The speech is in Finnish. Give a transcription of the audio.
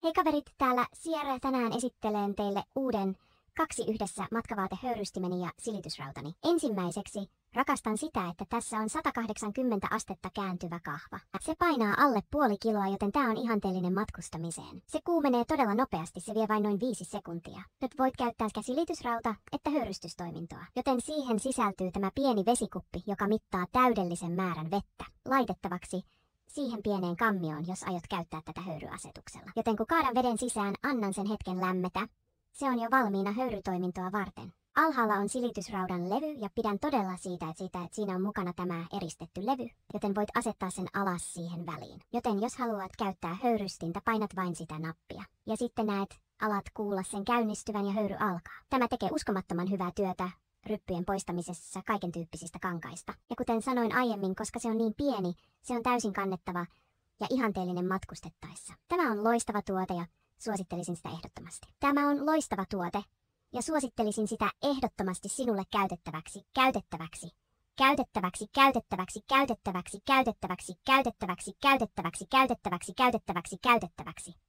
Hei kaverit, täällä Sierra tänään esittelen teille uuden 2 yhdessä matkavaatehöyrystimeni ja silitysrautani. Ensimmäiseksi rakastan sitä, että tässä on 180 astetta kääntyvä kahva. Se painaa alle puoli kiloa, joten tää on ihanteellinen matkustamiseen. Se kuumenee todella nopeasti, se vie vain noin 5 sekuntia. Nyt voit käyttää sekä silitysrauta että höyrystystoimintoa, joten siihen sisältyy tämä pieni vesikuppi, joka mittaa täydellisen määrän vettä laitettavaksi siihen pieneen kammioon, jos aiot käyttää tätä höyryasetuksella. Joten kun kaadan veden sisään, annan sen hetken lämmetä. Se on jo valmiina höyrytoimintoa varten. Alhaalla on silitysraudan levy ja pidän todella siitä, että siinä on mukana tämä eristetty levy, joten voit asettaa sen alas siihen väliin. Joten jos haluat käyttää höyrystintä, painat vain sitä nappia. Ja sitten alat kuulla sen käynnistyvän ja höyry alkaa. Tämä tekee uskomattoman hyvää työtä ryppyjen poistamisessa kaiken tyyppisistä kankaista. Ja kuten sanoin aiemmin, koska se on niin pieni, se on täysin kannettava ja ihanteellinen matkustettaessa. Tämä on loistava tuote ja suosittelisin sitä ehdottomasti. Tämä on loistava tuote ja suosittelisin sitä ehdottomasti sinulle käytettäväksi, käytettäväksi, käytettäväksi, käytettäväksi, käytettäväksi, käytettäväksi, käytettäväksi, käytettäväksi, käytettäväksi, käytettäväksi, käytettäväksi, käytettäväksi.